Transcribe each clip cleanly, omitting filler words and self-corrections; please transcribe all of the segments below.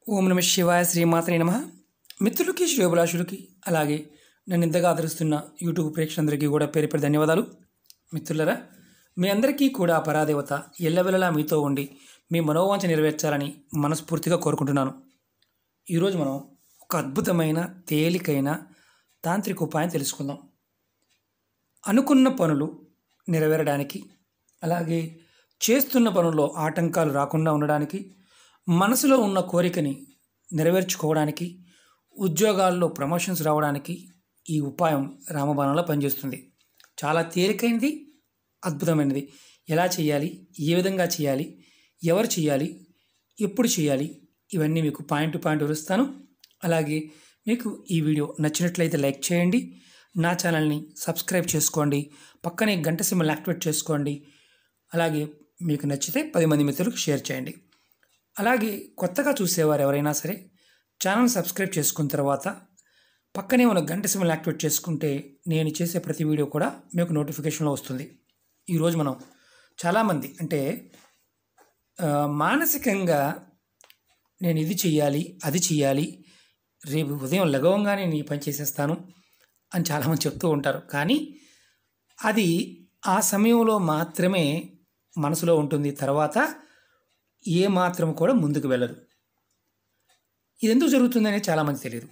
ఓం నమ శివాయ శ్రీమాత్రే నమః. మిత్రులకి శ్రేయోభిలాషులకి అలాగే నన్ను ఇంతగా ఆదరిస్తున్న యూట్యూబ్ ప్రేక్షకులందరికీ కూడా పేరు పేరు ధన్యవాదాలు. మిత్రులరా, మీ అందరికీ కూడా పరాదేవత ఎల్లవెల్లలా మీతో ఉండి మీ మనోవాంఛ నెరవేర్చాలని మనస్ఫూర్తిగా కోరుకుంటున్నాను. ఈరోజు మనం ఒక అద్భుతమైన తేలికైన తాంత్రిక ఉపాయం తెలుసుకుందాం. అనుకున్న పనులు నెరవేరడానికి, అలాగే చేస్తున్న పనుల్లో ఆటంకాలు రాకుండా ఉండడానికి, మనసులో ఉన్న కోరికని నెరవేర్చుకోవడానికి, ఉద్యోగాల్లో ప్రమోషన్స్ రావడానికి ఈ ఉపాయం రామబాణంలో పనిచేస్తుంది. చాలా తేలికైనది, అద్భుతమైనది. ఎలా చేయాలి, ఏ విధంగా చేయాలి, ఎవరు చేయాలి, ఎప్పుడు చేయాలి, ఇవన్నీ మీకు పాయింట్ టు పాయింట్ వివరిస్తాను. అలాగే మీకు ఈ వీడియో నచ్చినట్లయితే లైక్ చేయండి, నా ఛానల్ని సబ్స్క్రైబ్ చేసుకోండి, పక్కనే గంట సింబల్ యాక్టివేట్ చేసుకోండి. అలాగే మీకు నచ్చితే 10 మంది మిత్రులకు షేర్ చేయండి. అలాగే కొత్తగా చూసేవారు ఎవరైనా సరే ఛానల్ సబ్స్క్రైబ్ చేసుకున్న తర్వాత పక్కనే ఉన్న గంట సింబల్ యాక్టివేట్ చేసుకుంటే నేను చేసే ప్రతి వీడియో కూడా మీకు నోటిఫికేషన్లో వస్తుంది. ఈరోజు మనం చాలామంది అంటే మానసికంగా నేను ఇది చెయ్యాలి, అది చెయ్యాలి, రేపు ఉదయం లగవంగానే నేను ఈ పని చేసేస్తాను అని చాలామంది చెప్తూ ఉంటారు. కానీ అది ఆ సమయంలో మాత్రమే మనసులో ఉంటుంది, తర్వాత ఏ మాత్రం కూడా ముందుకు వెళ్ళదు. ఇది ఎందుకు జరుగుతుందనే చాలామంది తెలియదు.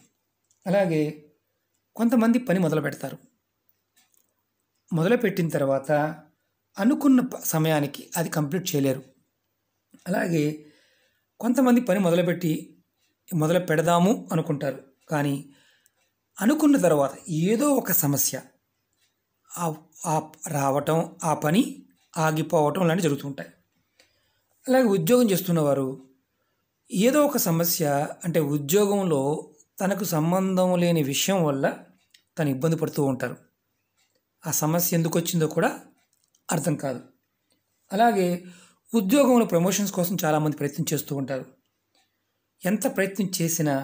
అలాగే కొంతమంది పని మొదలు పెడతారు, మొదలుపెట్టిన తర్వాత అనుకున్న సమయానికి అది కంప్లీట్ చేయలేరు. అలాగే కొంతమంది పని మొదలు పెడదాము అనుకుంటారు, కానీ అనుకున్న తర్వాత ఏదో ఒక సమస్య రావటం, ఆ పని ఆగిపోవటం లాంటివి జరుగుతుంటాయి. అలాగే ఉద్యోగం చేస్తున్నవారు ఏదో ఒక సమస్య, అంటే ఉద్యోగంలో తనకు సంబంధం లేని విషయం వల్ల తను ఇబ్బంది పడుతూ ఉంటారు. ఆ సమస్య ఎందుకు వచ్చిందో కూడా అర్థం కాదు. అలాగే ఉద్యోగంలో ప్రమోషన్స్ కోసం చాలామంది ప్రయత్నం చేస్తూ ఉంటారు. ఎంత ప్రయత్నం చేసినా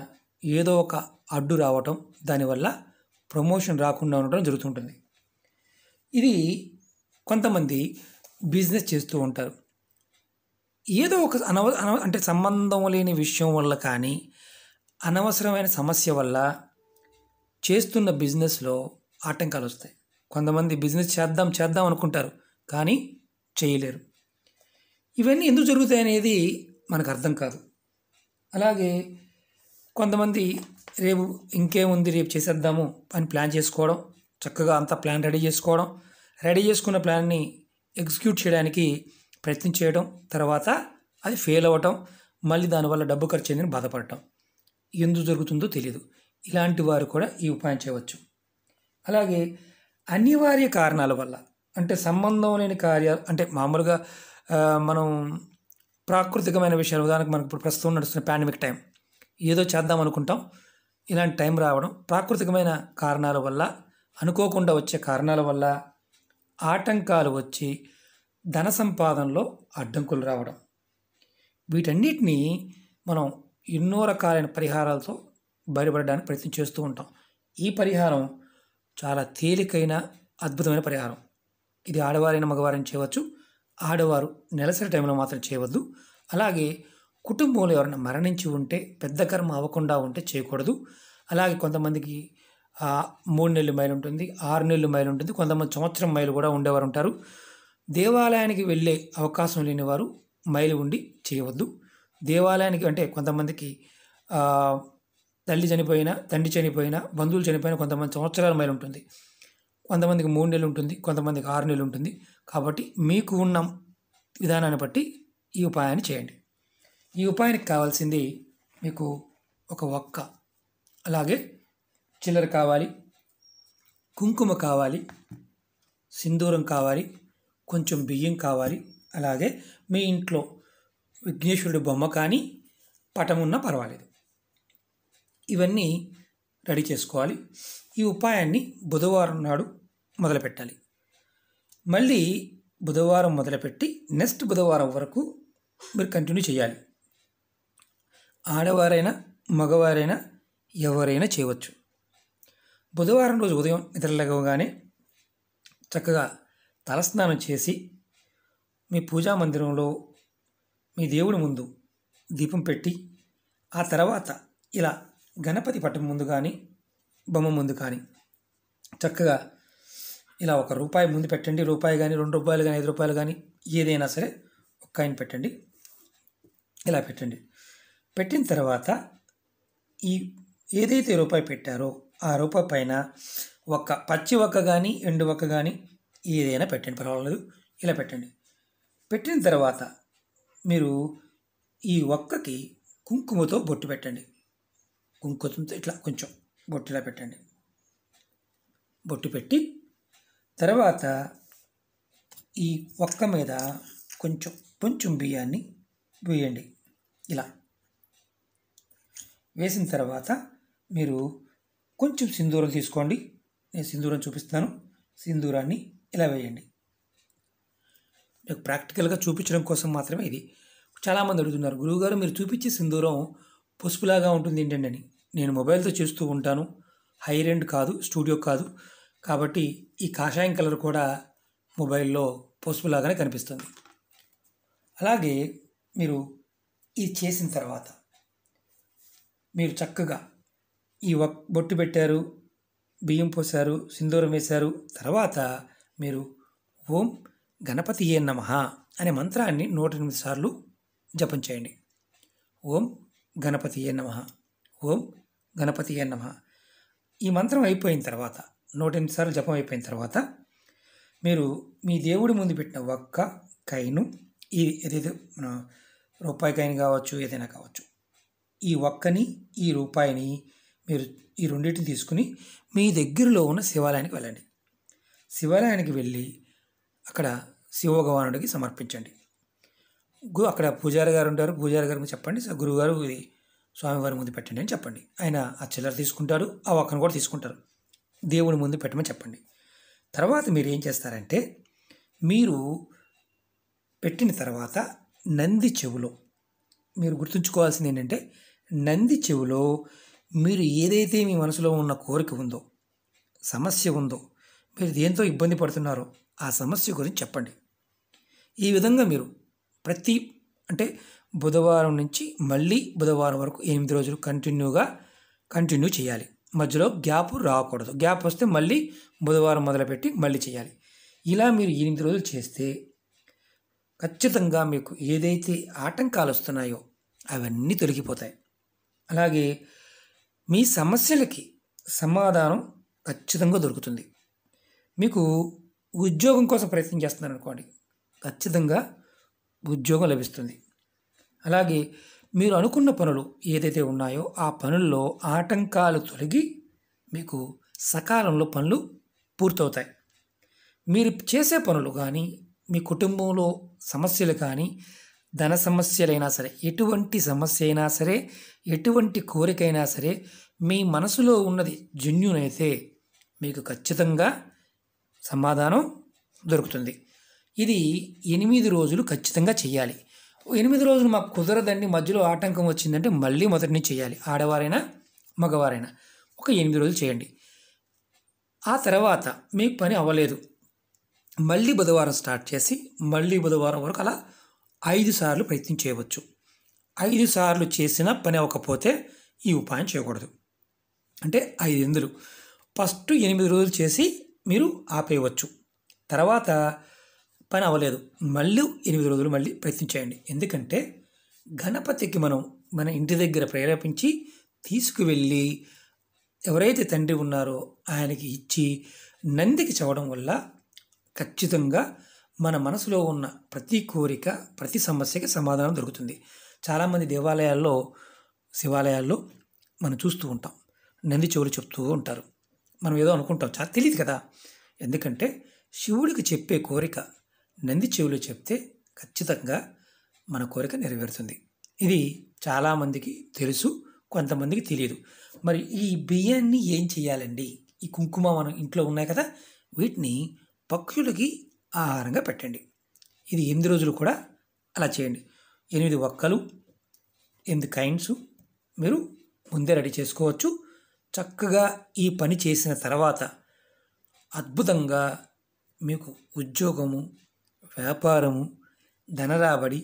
ఏదో ఒక అడ్డు రావటం, దానివల్ల ప్రమోషన్ రాకుండా ఉండడం జరుగుతుంటుంది. ఇది కొంతమంది బిజినెస్ చేస్తూ ఉంటారు. ఏదో ఒక అంటే సంబంధం లేని విషయం వల్ల కానీ, అనవసరమైన సమస్య వల్ల చేస్తున్న బిజినెస్లో ఆటంకాలు వస్తాయి. కొంతమంది బిజినెస్ చేద్దాం అనుకుంటారు, కానీ చేయలేరు. ఇవన్నీ ఎందుకు జరుగుతాయి అనేది మనకు అర్థం కాదు. అలాగే కొంతమంది రేపు ఇంకేముంది, రేపు చేసేద్దాము అని ప్లాన్ చేసుకోవడం, చక్కగా అంతా ప్లాన్ రెడీ చేసుకున్న ప్లాన్ని ఎగ్జిక్యూట్ చేయడానికి ప్రయత్నం చేయడం, తర్వాత అది ఫెయిల్ అవ్వటం, మళ్ళీ దానివల్ల డబ్బు ఖర్చు అయిందని బాధపడటం. ఎందుకు జరుగుతుందో తెలియదు. ఇలాంటి వారు కూడా ఈ ఉపాయం చేయవచ్చు. అలాగే అనివార్య కారణాల వల్ల, అంటే సంబంధం లేని కార్యాలు, అంటే మామూలుగా మనం ప్రాకృతికమైన విషయాలు, ఉదాహరణకు మనకు ఇప్పుడు ప్రస్తుతం నడుస్తున్న పాండమిక్ టైం, ఏదో చేద్దాం అనుకుంటాం, ఇలాంటి టైం రావడం, ప్రాకృతికమైన కారణాల వల్ల, అనుకోకుండా వచ్చే కారణాల వల్ల ఆటంకాలు వచ్చి ధన సంపాదనలో అడ్డంకులు రావడం, వీటన్నిటినీ మనం ఎన్నో రకాలైన పరిహారాలతో బయటపడడానికి ప్రయత్నం చేస్తూ ఉంటాం. ఈ పరిహారం చాలా తేలికైన అద్భుతమైన పరిహారం. ఇది ఆడవారైన మగవారైనా చేయవచ్చు. ఆడవారు నెలసరి టైంలో మాత్రం చేయవద్దు. అలాగే కుటుంబంలో ఎవరైనా మరణించి ఉంటే, పెద్ద కర్మ అవ్వకుండా ఉంటే చేయకూడదు. అలాగే కొంతమందికి 3 నెలలు మైలు ఉంటుంది, 6 నెలలు మైలు ఉంటుంది, కొంతమంది సంవత్సరం మైలు కూడా ఉండేవారు ఉంటారు. దేవాలయానికి వెళ్ళే అవకాశం లేని వారు మైలు ఉండి చేయవద్దు. దేవాలయానికి అంటే కొంతమందికి తల్లి చనిపోయినా, తండ్రి చనిపోయినా, బంధువులు చనిపోయినా కొంతమంది సంవత్సరాల మైలు ఉంటుంది, కొంతమందికి 3 నెలలు ఉంటుంది, కొంతమందికి 6 నెలలు ఉంటుంది. కాబట్టి మీకు ఉన్న విధానాన్ని బట్టి ఈ ఉపాయాన్ని చేయండి. ఈ ఉపాయానికి కావాల్సింది మీకు ఒక ఒక్క, అలాగే చిల్లర కావాలి, కుంకుమ కావాలి, సింధూరం కావాలి, కొంచెం బియ్యం కావాలి. అలాగే మీ ఇంట్లో విఘ్నేశ్వరుడి బొమ్మ కానీ పటం ఉన్నా పర్వాలేదు. ఇవన్నీ రెడీ చేసుకోవాలి. ఈ ఉపాయాన్ని బుధవారం నాడు మొదలుపెట్టాలి. మళ్ళీ బుధవారం మొదలుపెట్టి నెక్స్ట్ బుధవారం వరకు మీరు కంటిన్యూ చేయాలి. ఆడవారైనా మగవారైనా ఎవరైనా చేయవచ్చు. బుధవారం రోజు ఉదయం నిద్రలేవగానే చక్కగా తలస్నానం చేసి మీ పూజా మందిరంలో మీ దేవుడి ముందు దీపం పెట్టి ఆ తర్వాత ఇలా గణపతి పటం ముందు కానీ బొమ్మ ముందు కానీ చక్కగా ఇలా ₹1 ముందు పెట్టండి. రూపాయి కానీ, ₹2 కానీ, ₹5 కానీ ఏదైనా సరే ఒక కాయిన్ పెట్టండి. ఇలా పెట్టండి. పెట్టిన తర్వాత ఈ ఏదైతే రూపాయి పెట్టారో ఆ రూపాయి పైన ఒక్క పచ్చి ఒక్క కానీ, ఎండు ఒక్క కానీ ఏదైనా పెట్టండి, పర్వాలేదు. ఇలా పెట్టండి. పెట్టిన తర్వాత మీరు ఈ ఒక్కకి కుంకుమతో బొట్టు పెట్టండి. కుంకుమతో ఇట్లా కొంచెం బొట్టు ఇలా పెట్టండి. బొట్టు పెట్టి తర్వాత ఈ ఒక్క మీద కొంచెం బియ్యాన్ని వేయండి. ఇలా వేసిన తర్వాత మీరు కొంచెం సింధూరం తీసుకోండి. నేను సింధూరం చూపిస్తాను. సింధూరాన్ని ఇలా వేయండి. మీకు ప్రాక్టికల్గా చూపించడం కోసం మాత్రమే ఇది. చాలామంది అడుగుతున్నారు, గురువుగారు మీరు చూపించే సింధూరం పసుపులాగా ఉంటుంది ఏంటండి అని. నేను మొబైల్తో చేస్తూ ఉంటాను. హై ఎండ్ కాదు, స్టూడియో కాదు, కాబట్టి ఈ కాషాయం కలర్ కూడా మొబైల్లో పసుపులాగానే కనిపిస్తుంది. అలాగే మీరు ఇది చేసిన తర్వాత మీరు చక్కగా ఈ బొట్టు పెట్టారు, బియ్యం పోసారు, సింధూరం వేశారు. తర్వాత మీరు ఓం గణపతియే నమః అనే మంత్రాన్ని 108 సార్లు జపం చేయండి. ఓం గణపతియే నమః, ఓం గణపతియే నమః. ఈ మంత్రం అయిపోయిన తర్వాత 108 సార్లు జపం అయిపోయిన తర్వాత మీరు మీ దేవుడి ముందు పెట్టిన ఒక్క కాయిను, ఏదైతే రూపాయి కాయిన్ కావచ్చు, ఏదైనా కావచ్చు, ఈ ఒక్కని ఈ రూపాయిని మీరు ఈ రెండింటిని తీసుకుని మీ దగ్గరలో ఉన్న శివాలయానికి వెళ్ళండి. శివాలయానికి వెళ్ళి అక్కడ శివభగవానుడికి సమర్పించండి. అక్కడ పూజారి గారు ఉంటారు. పూజారి గారికి చెప్పండి, గురువుగారు ఇది స్వామివారి ముందు పెట్టండి అని చెప్పండి. ఆయన ఆ చిల్లర తీసుకుంటారు, ఆ ఒక్కను కూడా తీసుకుంటారు. దేవుడి ముందు పెట్టమని చెప్పండి. తర్వాత మీరు ఏం చేస్తారంటే, మీరు పెట్టిన తర్వాత నంది చెవులో మీరు గుర్తుంచుకోవాల్సింది ఏంటంటే, నంది చెవులో మీరు ఏదైతే మీ మనసులో ఉన్న కోరిక ఉందో, సమస్య ఉందో, మీరు దేంతో ఇబ్బంది పడుతున్నారో ఆ సమస్య గురించి చెప్పండి. ఈ విధంగా మీరు అంటే బుధవారం నుంచి మళ్ళీ బుధవారం వరకు 8 రోజులు కంటిన్యూ చేయాలి. మధ్యలో గ్యాప్ రాకూడదు. గ్యాప్ వస్తే మళ్ళీ బుధవారం మొదలుపెట్టి మళ్ళీ చేయాలి. ఇలా మీరు 8 రోజులు చేస్తే ఖచ్చితంగా మీకు ఏదైతే ఆటంకాలు వస్తున్నాయో అవన్నీ తొలగిపోతాయి. అలాగే మీ సమస్యలకి సమాధానం ఖచ్చితంగా దొరుకుతుంది. మీకు ఉద్యోగం కోసం ప్రయత్నం చేస్తున్నారు అనుకోండి, ఖచ్చితంగా ఉద్యోగం లభిస్తుంది. అలాగే మీరు అనుకున్న పనులు ఏదైతే ఉన్నాయో ఆ పనుల్లో ఆటంకాలు తొలగి మీకు సకాలంలో పనులు పూర్తవుతాయి. మీరు చేసే పనులు కానీ, మీ కుటుంబంలో సమస్యలు కానీ, ధన సమస్యలైనా సరే, ఎటువంటి సమస్య అయినా సరే, ఎటువంటి కోరికైనా సరే, మీ మనసులో ఉన్నది జెన్యూన్ అయితే మీకు ఖచ్చితంగా సమాధానం దొరుకుతుంది. ఇది 8 రోజులు ఖచ్చితంగా చేయాలి. 8 రోజులు మాకు కుదరదండి, మధ్యలో ఆటంకం వచ్చిందంటే మళ్ళీ మొదటి నుంచి చేయాలి. ఆడవారైనా మగవారైనా ఒక 8 రోజులు చేయండి. ఆ తర్వాత మీకు పని అవ్వలేదు, మళ్ళీ బుధవారం స్టార్ట్ చేసి మళ్ళీ బుధవారం వరకు అలా 5 సార్లు ప్రయత్నం చేయవచ్చు. 5 సార్లు చేసినా పని అవ్వకపోతే ఈ ఉపాయం చేయకూడదు. అంటే 5 ఎందులు ఫస్ట్ 8 రోజులు చేసి మీరు ఆపేయవచ్చు. తర్వాత పని అవ్వలేదు, మళ్ళీ 8 రోజులు మళ్ళీ ప్రయత్నం చేయండి. ఎందుకంటే గణపతికి మన ఇంటి దగ్గర ప్రేరేపించి తీసుకువెళ్ళి ఎవరైతే తండ్రి ఉన్నారో ఆయనకి ఇచ్చి నందికి చదవడం వల్ల ఖచ్చితంగా మన మనసులో ఉన్న ప్రతి కోరిక, ప్రతి సమస్యకి సమాధానం దొరుకుతుంది. చాలామంది దేవాలయాల్లో, శివాలయాల్లో మనం చూస్తూ ఉంటాం, నంది చెవులు చెప్తూ ఉంటారు. మనం ఏదో అనుకుంటాం, చాలా తెలియదు కదా. ఎందుకంటే శివుడికి చెప్పే కోరిక నంది చెవులు చెప్తే ఖచ్చితంగా మన కోరిక నెరవేరుతుంది. ఇది చాలామందికి తెలుసు, కొంతమందికి తెలియదు. మరి ఈ బియ్యాన్ని ఏం చేయాలండి? ఈ కుంకుమ మనం ఇంట్లో ఉన్నాయి కదా, వీటిని పక్షులకి ఆహారంగా పెట్టండి. ఇది 8 రోజులు కూడా అలా చేయండి. 8 ఒక్కలు, 8 కాయిన్స్ మీరు ముందే రెడీ చేసుకోవచ్చు. చక్కగా ఈ పని చేసిన తర్వాత అద్భుతంగా మీకు ఉద్యోగము, వ్యాపారము, ధనరాబడి,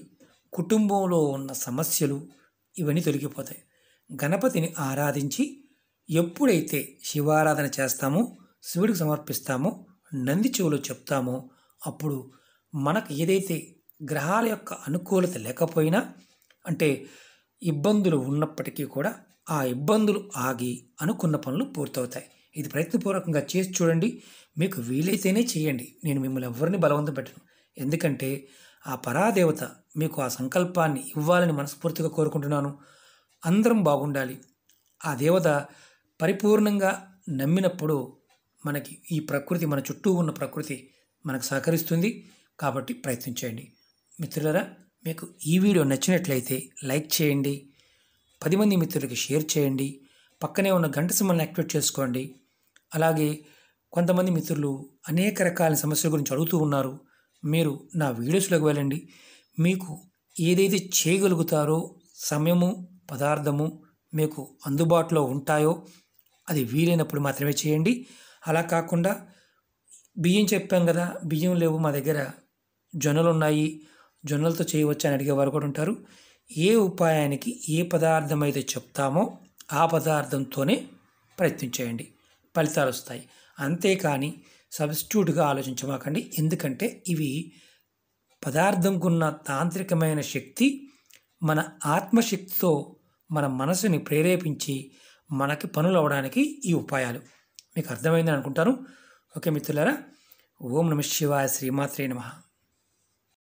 కుటుంబంలో ఉన్న సమస్యలు ఇవన్నీ తొలగిపోతాయి. గణపతిని ఆరాధించి ఎప్పుడైతే శివారాధన చేస్తామో, శివుడికి సమర్పిస్తామో, నంది చెవులో చెప్తామో, అప్పుడు మనకు ఏదైతే గ్రహాల యొక్క అనుకూలత లేకపోయినా, అంటే ఇబ్బందులు ఉన్నప్పటికీ కూడా ఆ ఇబ్బందులు ఆగి అనుకున్న పనులు పూర్తవుతాయి. ఇది ప్రయత్నపూర్వకంగా చేసి చూడండి. మీకు వీలైతేనే చేయండి. నేను మిమ్మల్ని ఎవరిని బలవంతం పెట్టను. ఎందుకంటే ఆ పరాదేవత మీకు ఆ సంకల్పాన్ని ఇవ్వాలని మనస్ఫూర్తిగా కోరుకుంటున్నాను. అందరం బాగుండాలి. ఆ దేవత పరిపూర్ణంగా నమ్మినప్పుడు మనకి ఈ ప్రకృతి, మన చుట్టూ ఉన్న ప్రకృతి మనకు సహకరిస్తుంది. కాబట్టి ప్రయత్నించండి. మిత్రులారా, మీకు ఈ వీడియో నచ్చినట్లయితే లైక్ చేయండి, 10 మంది మిత్రులకి షేర్ చేయండి, పక్కనే ఉన్న గంట సింబల్ని యాక్టివేట్ చేసుకోండి. అలాగే కొంతమంది మిత్రులు అనేక రకాల సమస్యల గురించి అడుగుతూ ఉన్నారు. మీరు నా వీడియోస్లోకి వెళ్ళండి. మీకు ఏదైతే చేయగలుగుతారో, సమయము, పదార్థము మీకు అందుబాటులో ఉంటాయో అది వీలైనప్పుడు మాత్రమే చేయండి. అలా కాకుండా బియ్యం చెప్పాం కదా, బియ్యం లేవు మా దగ్గర, జొన్నలు ఉన్నాయి, జొన్నలతో చేయవచ్చు అని అడిగేవారు కూడా ఉంటారు. ఏ ఉపాయానికి ఏ పదార్థం అయితే చెప్తామో ఆ పదార్థంతోనే ప్రయత్నించేయండి, ఫలితాలు వస్తాయి. అంతేకాని సబ్స్టిట్యూట్గా ఆలోచించమాకండి. ఎందుకంటే ఇవి పదార్థంకున్న తాంత్రికమైన శక్తి మన ఆత్మశక్తితో మన మనసుని ప్రేరేపించి మనకి పనులు అవడానికి ఈ ఉపాయాలు. మీకు అర్థమైందని అనుకుంటాను. ఓకే మిత్రులారా, ఓం నమః శివాయ, శ్రీమాత్రే నమః.